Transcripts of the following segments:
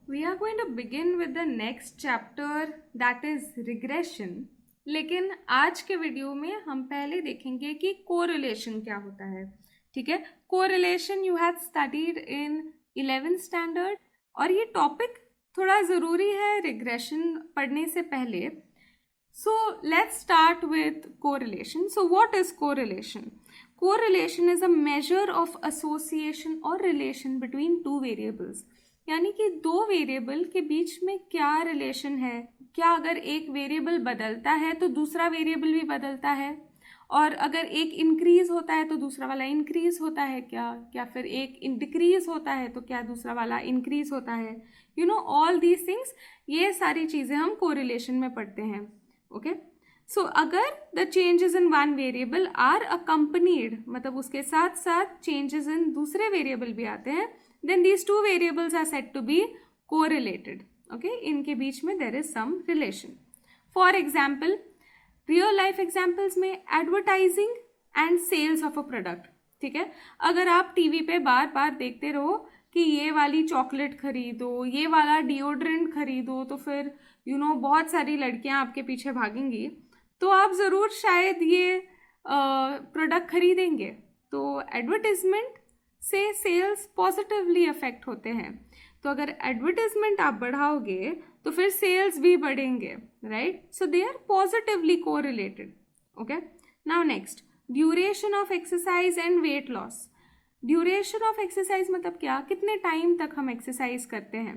We are going to begin with the next chapter, that is regression. लेकिन आज के video में हम पहले देखेंगे कि कोरिलेशन क्या होता है. ठीक है, correlation you have studied in 11th standard और ये टॉपिक थोड़ा ज़रूरी है रिग्रेशन पढ़ने से पहले. So let's start with correlation. So what is correlation? Correlation is a measure of association or relation between two variables. यानी कि दो वेरिएबल के बीच में क्या रिलेशन है. क्या अगर एक वेरिएबल बदलता है तो दूसरा वेरिएबल भी बदलता है, और अगर एक इंक्रीज होता है तो दूसरा वाला इंक्रीज होता है क्या फिर एक डिक्रीज होता है तो क्या दूसरा वाला इंक्रीज होता है. You know all these things, ये सारी चीज़ें हम कोरिलेशन में पढ़ते हैं. ओके, सो अगर the changes in one variable are accompanied, मतलब उसके साथ साथ चेंजेस इन दूसरे वेरिएबल भी आते हैं, then these two variables are said to be correlated. Okay, इनके बीच में there is some relation. For example, real life examples में advertising and sales of a product. ठीक है, अगर आप टीवी पे बार बार देखते रहो कि ये वाली चॉकलेट खरीदो, ये वाला डिओड्रेंट खरीदो, तो फिर बहुत सारी लड़कियां आपके पीछे भागेंगी, तो आप ज़रूर शायद ये प्रोडक्ट खरीदेंगे. तो एडवर्टिजमेंट से सेल्स पॉजिटिवली अफेक्ट होते हैं. तो अगर एडवर्टाइजमेंट आप बढ़ाओगे तो फिर सेल्स भी बढ़ेंगे, right. So they are positively correlated. Okay, now next, duration of exercise and weight loss. Duration of exercise मतलब क्या, कितने टाइम तक हम एक्सरसाइज करते हैं.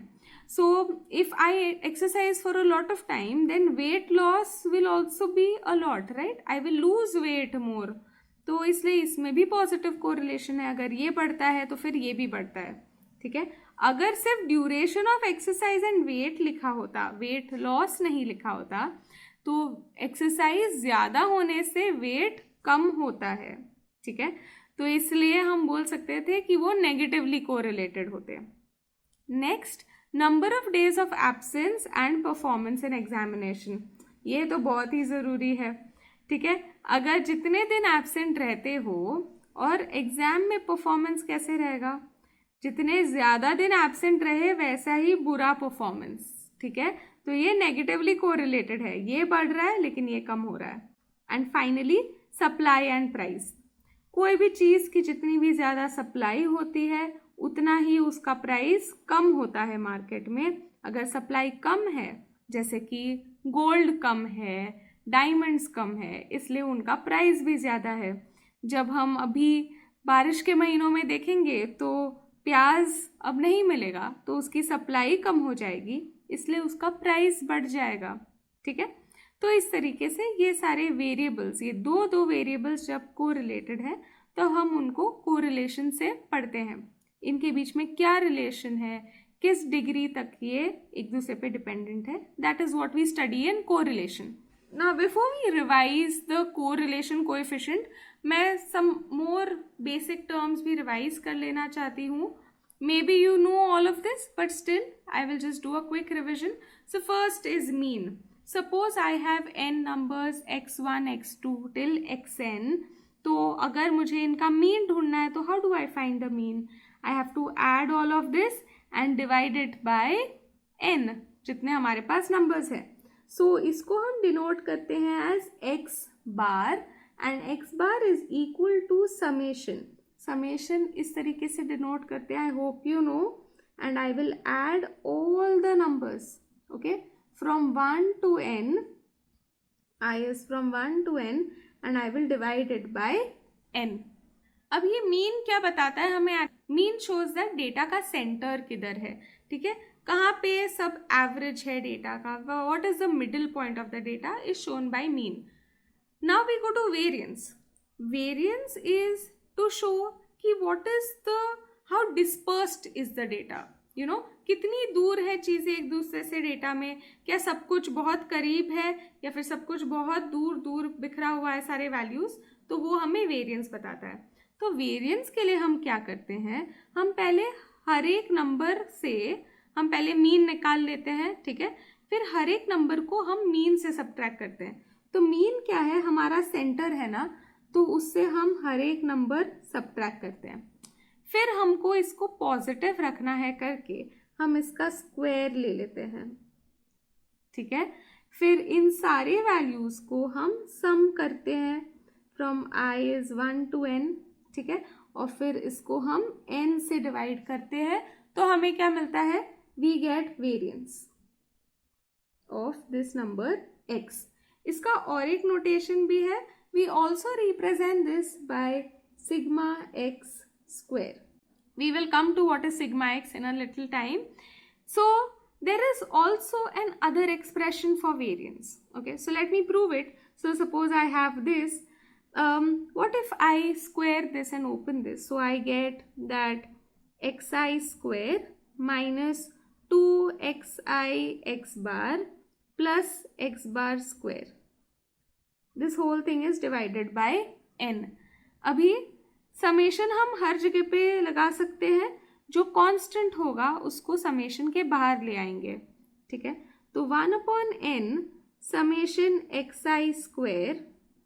So if I exercise for a lot of time then weight loss will also be a lot, right. I will lose weight more. तो इसलिए इसमें भी पॉजिटिव कोरिलेशन है. अगर ये बढ़ता है तो फिर ये भी बढ़ता है. ठीक है, अगर सिर्फ duration of exercise and weight लिखा होता, वेट लॉस नहीं लिखा होता, तो एक्सरसाइज ज़्यादा होने से वेट कम होता है. ठीक है, तो इसलिए हम बोल सकते थे कि वो नेगेटिवली कोरिलेटेड होते हैं. Next, number of days of absence and performance in examination. ये तो बहुत ही ज़रूरी है. ठीक है, अगर जितने दिन एब्सेंट रहते हो और एग्ज़ाम में परफॉर्मेंस कैसे रहेगा, जितने ज़्यादा दिन एब्सेंट रहे वैसा ही बुरा परफॉर्मेंस. ठीक है, तो ये नेगेटिवली कोरिलेटेड है. ये बढ़ रहा है लेकिन ये कम हो रहा है. And finally, supply and price. कोई भी चीज़ की जितनी भी ज़्यादा सप्लाई होती है उतना ही उसका प्राइस कम होता है मार्केट में. अगर सप्लाई कम है, जैसे कि गोल्ड कम है, डायमंड्स कम है, इसलिए उनका प्राइस भी ज़्यादा है. जब हम अभी बारिश के महीनों में देखेंगे तो प्याज अब नहीं मिलेगा, तो उसकी सप्लाई कम हो जाएगी, इसलिए उसका प्राइस बढ़ जाएगा. ठीक है, तो इस तरीके से ये सारे वेरिएबल्स, ये दो वेरिएबल्स जब कोरिलेटेड है तो हम उनको कोरिलेशन से पढ़ते हैं. इनके बीच में क्या रिलेशन है, किस डिग्री तक ये एक दूसरे पे डिपेंडेंट है, that is what we study in correlation. Now before we revise the correlation coefficient, मैं some more basic terms भी revise कर लेना चाहती हूँ. Maybe you know all of this, but still I will just do a quick revision. So first is mean. Suppose I have n numbers x1, x2 till xn. तो अगर मुझे इनका mean ढूंढना है तो how do I find the mean? I have to add all of this and divide it by n, जितने हमारे पास numbers हैं. सो इसको हम डिनोट करते हैं as x bar, and x bar is equal to summation. Summation इस तरीके से डिनोट करते हैं, I hope you know. And I will add all the numbers, okay, from 1 to n. I is from 1 to n and I will divide it by n. अब ये mean क्या बताता है हमें? मीन शोज दैट डेटा का center किधर है. ठीक है, कहाँ पे सब एवरेज है डेटा का, what is the middle point of the data is shown by mean. Now we go to variance. Variance is to show कि what is the, how dispersed is the data. कितनी दूर है चीज़ें एक दूसरे से डेटा में, क्या सब कुछ बहुत करीब है या फिर सब कुछ बहुत दूर दूर बिखरा हुआ है सारे वैल्यूज. तो वो हमें वेरिएंस बताता है. तो वेरिएंस के लिए हम क्या करते हैं, हम पहले हर एक नंबर से हम पहले मीन निकाल लेते हैं. ठीक है, फिर हर एक नंबर को हम मीन से सब्ट्रैक्ट करते हैं. तो मीन क्या है, हमारा सेंटर है ना, तो उससे हम हर एक नंबर सब्ट्रैक्ट करते हैं. फिर हमको इसको पॉजिटिव रखना है करके हम इसका स्क्वायर ले लेते हैं, ठीक है। फिर इन सारे वैल्यूज़ को हम सम करते हैं from i is 1 to n, ठीक है, और फिर इसको हम n से डिवाइड करते हैं, तो हमें क्या मिलता है, we get variance of this number x। इसका और एक नोटेशन भी है, we also represent this by sigma x square. We will come to what is sigma x in a little time. So there is also an other expression for variance. Okay, so let me prove it. So suppose I have this. What if I square this and open this? So I get that xi square minus 2xi x bar plus x bar square. This whole thing is divided by n. अभी summation हम हर जगह पे लगा सकते हैं, जो constant होगा उसको समेशन के बाहर ले आएंगे, ठीक है। तो 1/n समेशन xi स्क्वायर,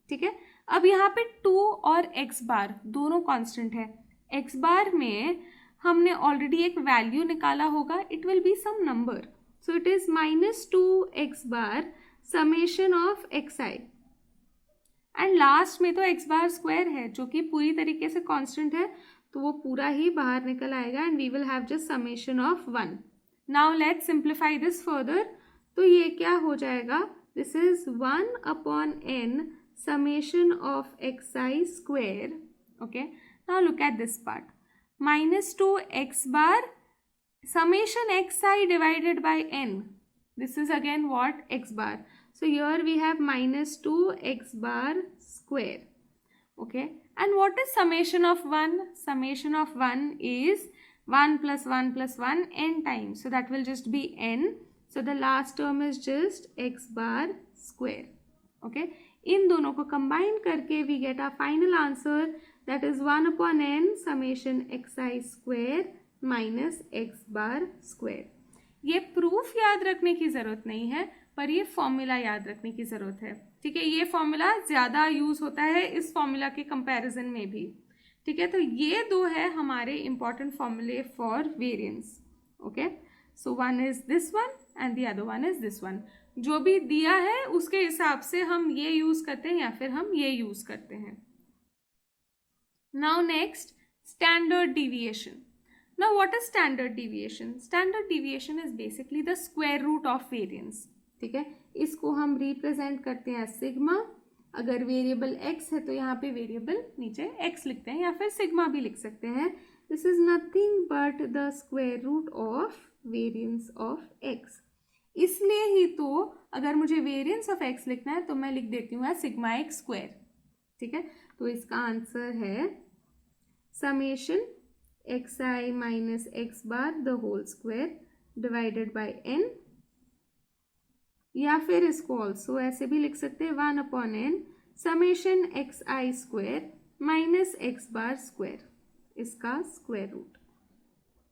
ठीक है। अब यहाँ पे 2 और x बार दोनों कांस्टेंट है। x बार में हमने ऑलरेडी एक वैल्यू निकाला होगा, it will be some number, so it is -2x bar summation of xi, and last में तो x बार स्क्वायर है जो कि पूरी तरीके से कांस्टेंट है, तो वो पूरा ही बाहर निकल आएगा and we will have just summation of 1। Now let's simplify this further, तो ये क्या हो जाएगा, this is 1/n summation of xi square. Okay, now look at this part, -2x bar summation xi divided by n, this is again what, x bar, so here we have -2x bar square. Okay, and what is summation of 1? Summation of 1 is 1 plus 1 plus 1 n times, so that will just be n, so the last term is just x bar square. Okay, इन दोनों को combine करके we get our final answer, that is 1/n summation xi square minus x bar square. ये proof याद रखने की ज़रूरत नहीं है, पर ये फॉर्मूला याद रखने की ज़रूरत है, ठीक है। ये फॉर्मूला ज़्यादा यूज़ होता है इस फॉर्मूला के कंपैरिजन में भी, ठीक है। तो ये दो है हमारे इंपॉर्टेंट फॉर्मूले for variance. Okay, so one is this one and the other one is this one. जो भी दिया है उसके हिसाब से हम ये यूज़ करते हैं या फिर हम ये यूज़ करते हैं। Now next, standard deviation. Now what is standard deviation? Standard deviation is basically the square root of variance, ठीक है। इसको हम रिप्रेजेंट करते हैं सिग्मा, अगर वेरिएबल x है तो यहाँ पे वेरिएबल नीचे x लिखते हैं या फिर सिग्मा भी लिख सकते हैं। This is nothing but the square root of variance of x। इसलिए ही तो अगर मुझे वेरिएंस ऑफ x लिखना है तो मैं लिख देती हूँ सिग्मा x स्क्वायर, ठीक है। तो इसका आंसर है summation xi minus x bar the whole square divided by n, या फिर इसको ऑल्सो ऐसे भी लिख सकते हैं 1/n summation xi square minus x bar square, इसका square root.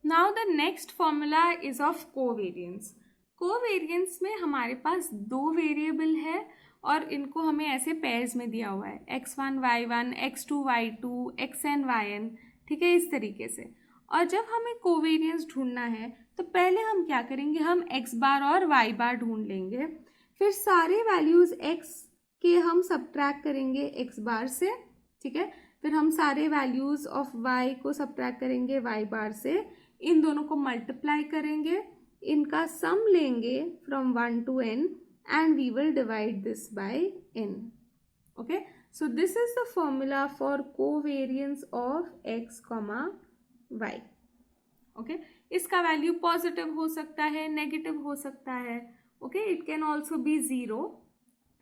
Now the next formula is of covariance. Covariance में हमारे पास दो वेरिएबल है और इनको हमें ऐसे पेयर्स में दिया हुआ है, x1 y1 x2 y2 xn yn, ठीक है, इस तरीके से। और जब हमें कोवेरियंस ढूंढना है तो पहले हम क्या करेंगे, हम x बार और y बार ढूंढ लेंगे, फिर सारे वैल्यूज़ x के हम सब्ट्रैक्ट करेंगे x बार से, ठीक है। फिर हम सारे वैल्यूज़ ऑफ y को सब्ट्रैक्ट करेंगे y बार से, इन दोनों को मल्टीप्लाई करेंगे, इनका सम लेंगे from 1 to n and we will divide this by n। Okay, so this is the formula for covariance of x, y. Okay, इसका वैल्यू पॉजिटिव हो सकता है, नेगेटिव हो सकता है, okay, it can also be 0,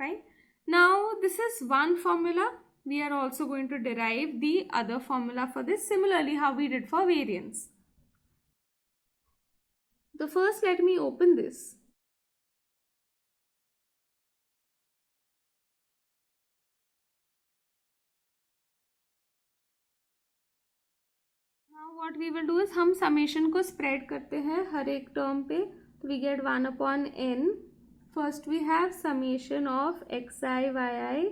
fine. Now this is one formula, we are also going to derive the other formula for this, similarly how we did for variance. The first, let me open this. Now what we will do is हम summation को spread करते हैं हर एक term पे, तो we get 1/n। First we have summation of xi yi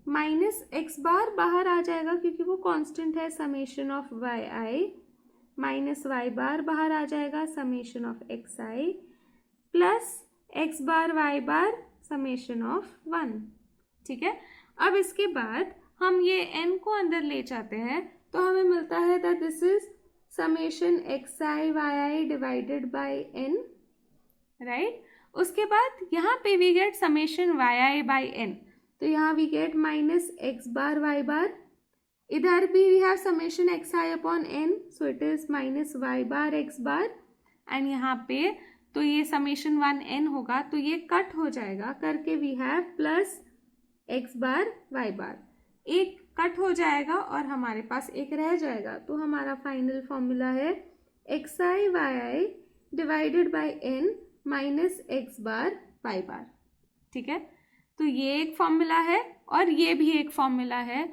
minus x bar बाहर आ जाएगा क्योंकि वो कांस्टेंट है, summation of yi minus Y bar बाहर आ जाएगा, summation of X I plus X bar Y bar summation of 1। ठीक है, अब इसके बाद हम ये n को अंदर ले जाते हैं तो हमें मिलता है that this is summation x I Y I divided by n, right. उसके बाद यहाँ पे we get summation Y I by n, तो यहाँ we get minus x bar Y bar, इधर भी we have summation x I upon n, so it is minus Y bar X bar, and यहाँ पे तो ये समेशन 1n होगा तो ये कट हो जाएगा करके we have plus X bar Y bar, एक कट हो जाएगा और हमारे पास एक रह जाएगा, तो हमारा फाइनल फॉर्मूला है X I Y I divided by n minus x bar Y bar. ठीक है, तो ये एक फॉर्मूला है और ये भी एक फॉर्मूला है।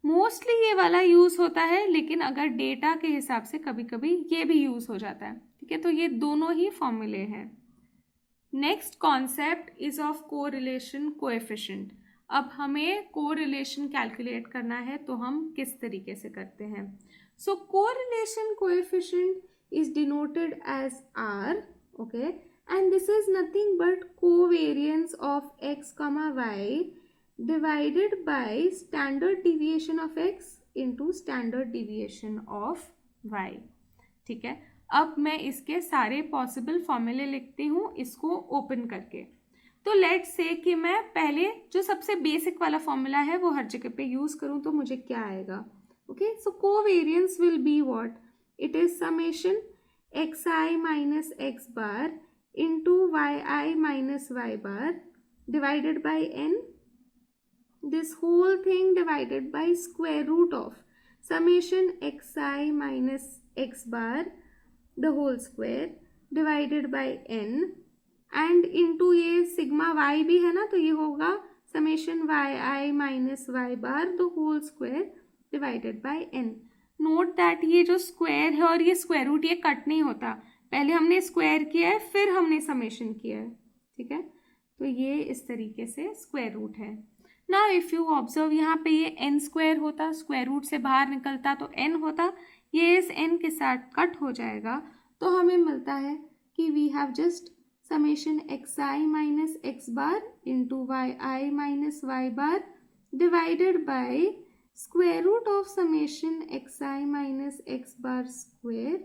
मोस्टली ये वाला यूज़ होता है, लेकिन अगर डेटा के हिसाब से कभी कभी ये भी यूज़ हो जाता है। ठीक है, तो ये दोनों ही फॉर्मूले हैं। Next concept is of correlation coefficient. अब हमें कोरिलेशन कैलकुलेट करना है तो हम किस तरीके से करते हैं। So correlation coefficient is denoted as R, okay, and this is nothing but covariance of x comma y divided by standard deviation of x into standard deviation of y। ठीक है, अब मैं इसके सारे पॉसिबल फॉर्मूले लिखती हूँ इसको ओपन करके। तो लेट्स से कि मैं पहले जो सबसे बेसिक वाला फॉर्मूला है वो हर जगह पे यूज़ करूँ तो मुझे क्या आएगा। Okay, so covariance will be what, it is summation x i minus x bar into yi minus y bar divided by n, this whole thing divided by square root of summation xi minus x bar the whole square divided by n, and into ये sigma y भी है ना, तो ये होगा summation yi minus y bar the whole square divided by n। Note that ये जो square है और ये स्क्वायर रूट ये कट नहीं होता, पहले हमने स्क्वायर किया है फिर हमने समेशन किया है। ठीक है, तो ये इस तरीके से स्क्वायर रूट है। नाउ इफ़ यू ऑब्जर्व यहाँ पे ये n स्क्वायर होता, स्क्वायर रूट से बाहर निकलता तो n होता, ये इस n के साथ कट हो जाएगा, तो हमें मिलता है कि we have just summation x i minus x bar into y i minus Y bar divided by square root of summation x i minus x bar square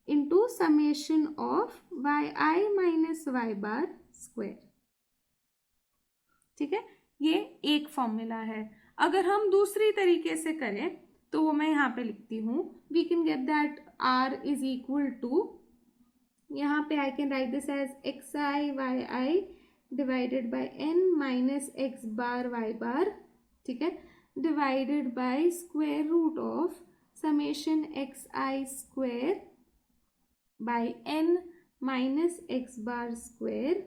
into summation of yi minus y bar square। ठीक है, ये एक formula है। अगर हम दूसरी तरीके से करें तो वो मैं यहाँ पे लिखती हूँ, we can get that r is equal to, यहाँ पे I can write this as X I Y I divided by n minus x bar Y bar, ठीक है, divided by square root of summation x I square by n minus x bar square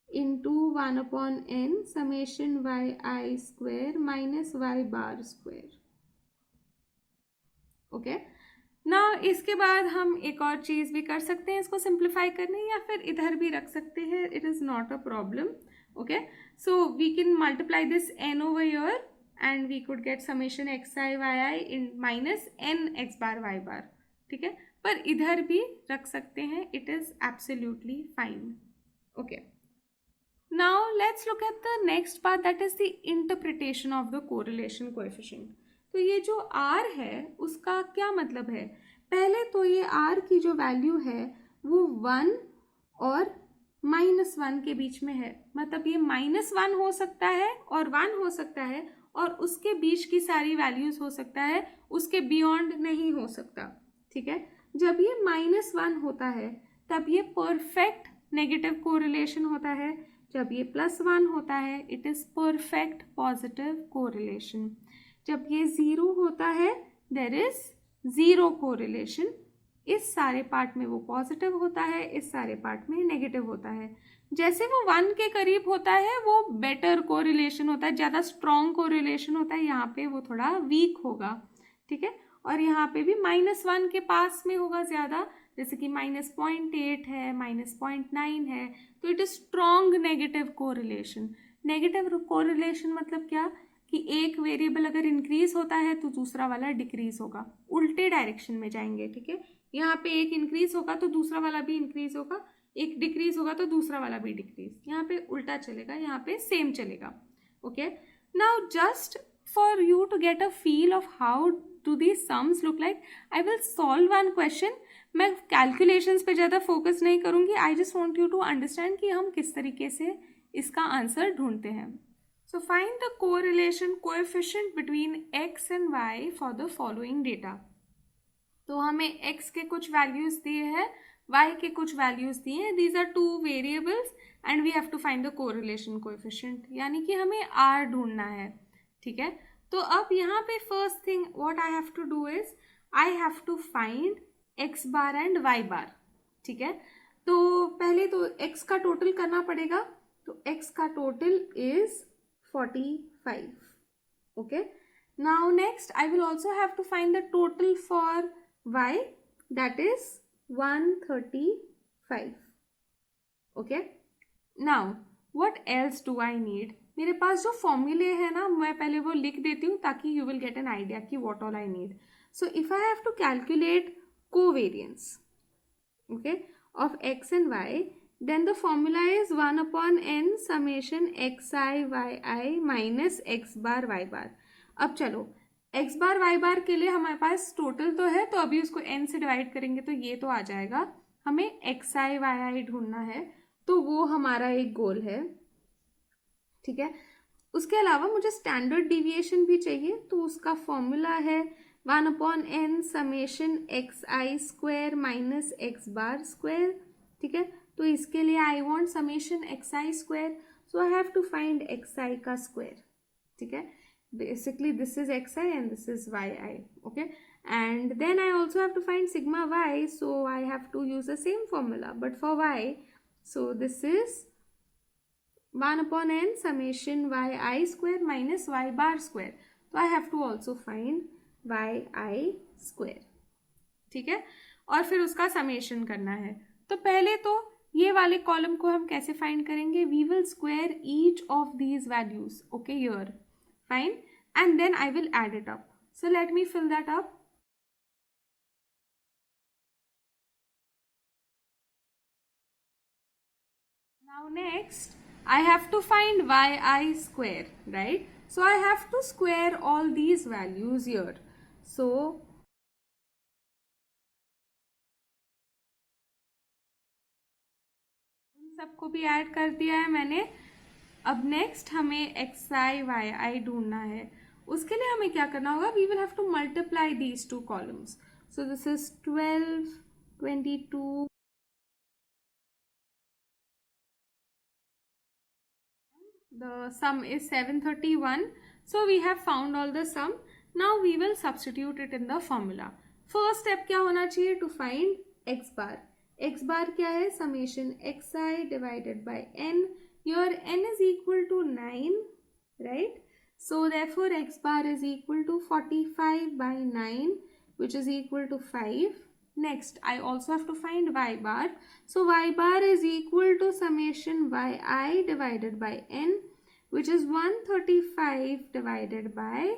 into 1 upon n summation yi square minus y bar square। Okay, ना इसके बाद हम एक और चीज़ भी कर सकते हैं, इसको सिंप्लीफाई करने, या फिर इधर भी रख सकते हैं, it is not a problem. Okay, so we can multiply this n over here and we could get summation xi yi in minus n x bar y bar। ठीक है, पर इधर भी रख सकते हैं, it is absolutely fine. Okay, now let's look at the next part, that is the interpretation of the correlation coefficient. तो ये जो r है उसका क्या मतलब है, पहले तो ये r की जो वैल्यू है वो 1 और -1 के बीच में है, मतलब ये -1 हो सकता है और 1 हो सकता है, और उसके बीच की सारी वैल्यूज हो सकता है, उसके बियॉन्ड नहीं हो सकता। ठीक है, जब ये -1 होता है तब ये परफेक्ट नेगेटिव कोरिलेशन होता है, जब ये +1 होता है it is perfect positive correlation, जब ये 0 होता है देयर इज 0 कोरिलेशन। इस सारे पार्ट में वो पॉजिटिव होता है, इस सारे पार्ट में नेगेटिव होता है। जैसे वो 1 के करीब होता है वो बेटर कोरिलेशन होता है, ज़्यादा स्ट्रॉन्ग कोरिलेशन होता है, यहाँ पे वो थोड़ा वीक होगा। ठीक है, और यहाँ पे भी -1 के पास में होगा ज़्यादा, जैसे कि -0.8 है, -0.9 है, तो it is strong negative correlation. Negative correlation मतलब क्या कि एक वेरिएबल अगर इंक्रीज होता है तो दूसरा वाला डिक्रीज होगा, उल्टे डायरेक्शन में जाएंगे, ठीक है। यहाँ पे एक इंक्रीज होगा तो दूसरा वाला भी इंक्रीज होगा, एक डिक्रीज होगा तो दूसरा वाला भी डिक्रीज, यहाँ पे उल्टा चलेगा, यहाँ पे सेम चलेगा, okay. Now just for you to get a feel of how do the sums look like, I will solve one question. मैं कैलकुलेशंस पे ज़्यादा फोकस नहीं करूँगी, I just want you to understand कि हम किस तरीके से इसका आंसर ढूंढते हैं। So find the correlation coefficient between x and y for the following data. तो हमें x के कुछ वैल्यूज दिए हैं, y के कुछ वैल्यूज दिए हैं, these are two variables and we have to find the correlation coefficient, यानी कि हमें r ढूंढना है, ठीक है। तो अब यहाँ पे first thing what I have to do is I have to find x bar and y bar, ठीक है। तो पहले तो x का टोटल करना पड़ेगा, तो x का total is 45, okay. Now next I will also have to find the total for y, that is 135, okay. Now what else do I need? मेरे पास जो फॉर्मूले है ना, मैं पहले वो लिख देती हूँ ताकि you will get an idea कि what all I need. So if I have to calculate covariance, okay, of x and y, then the formula is 1 upon n summation xi yi minus x bar y bar. अब चलो x बार y बार के लिए हमारे पास total तो है, तो अभी उसको n से डिवाइड करेंगे तो ये तो आ जाएगा, हमें xi yi ढूंढना है, तो वो हमारा एक गोल है, ठीक है। उसके अलावा मुझे स्टैंडर्ड डिविएशन भी चाहिए, तो उसका फॉर्मूला है 1 upon n summation xi square minus x bar square, ठीक है। तो इसके लिए I want summation xi square, so I have to find xi का स्क्वायर, ठीक है। Basically this is xi and this is yi, okay. And then I also have to find sigma y, so I have to use the same formula but for y, so this is 1 upon n summation yi square minus y bar square, तो I have to also find yi square, ठीक है। और फिर उसका summation करना है, तो पहले तो ये वाले कॉलम को हम कैसे फाइंड करेंगे, we will square each of these values, okay, here, fine, and then I will add it up. So let me fill that up. Now next I have to find yi square, right? So I have to square all these values here. So इन सबको भी add कर दिया है मैंने। अब next हमें xi yi ढूंढना है, उसके लिए हमें क्या करना होगा, we will have to multiply these two columns, so this is 12, 22, the sum is 731, so we have found all the sum. Now we will substitute it in the formula. First step क्या होना चाहिए, to find x bar. x bar क्या है, summation xi divided by n. Your n is equal to 9, right? So therefore x bar is equal to 45 by 9, which is equal to 5. Next I also have to find y bar. So y bar is equal to summation yi divided by n, which is 135 divided by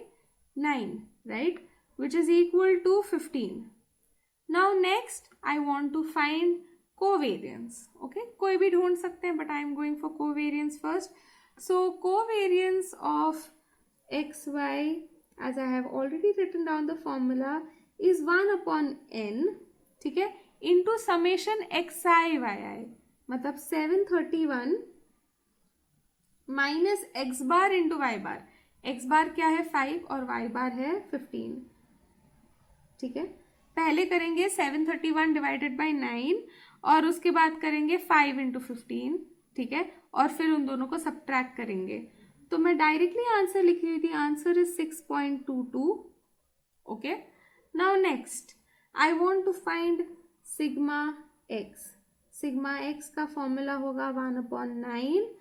9, right, which is equal to 15. Now next I want to find covariance, okay, कोई भी ढूंढ सकते हैं, but I am going for covariance first. So covariance of xy, as I have already written down the formula, is 1 upon n, ठीक है, into summation xi yi, मतलब 731 minus x bar into Y bar. X बार क्या है 5 और Y बार है 15, ठीक है। पहले करेंगे 731 डिवाइडेड बाई 9 और उसके बाद करेंगे 5 इंटू 15, ठीक है, और फिर उन दोनों को सब्ट्रैक्ट करेंगे। तो मैं डायरेक्टली आंसर लिख रही थी, answer is 6.22, okay. Now next I want to find sigma x. Sigma x का फॉर्मूला होगा 1/9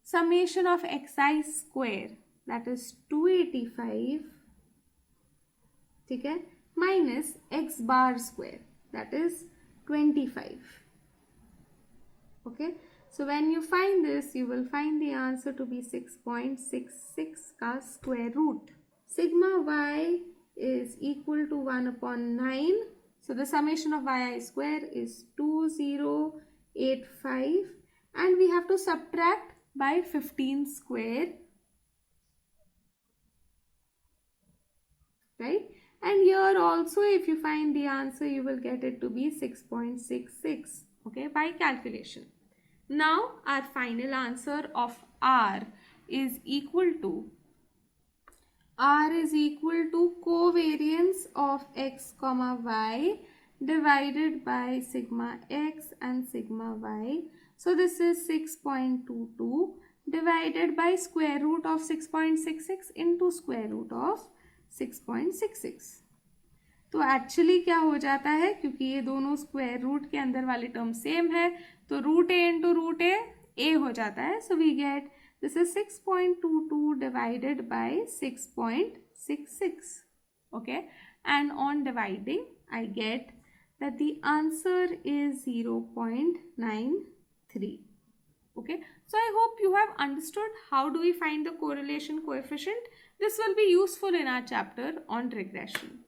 summation of xi square, that is 285, ठीक है, minus x bar square, that is 25, okay. So when you find this, you will find the answer to be 6.66 का square root. Sigma y is equal to 1 upon 9. So the summation of yi square is 2085, and we have to subtract by 15 square, right? And here also, if you find the answer, you will get it to be 6.66, okay, by calculation. Now our final answer of r is equal to covariance of x comma y divided by sigma x and sigma y. So this is 6.22 divided by square root of 6.66 into square root of 6.66. तो actually क्या हो जाता है, क्योंकि ये दोनों square root के अंदर वाले टर्म सेम है, तो root a into root a हो जाता है. So we get this is 6.22 divided by 6.66, okay, and on dividing I get that the answer is 0.93. Okay, so I hope you have understood how do we find the correlation coefficient. This will be useful in our chapter on regression.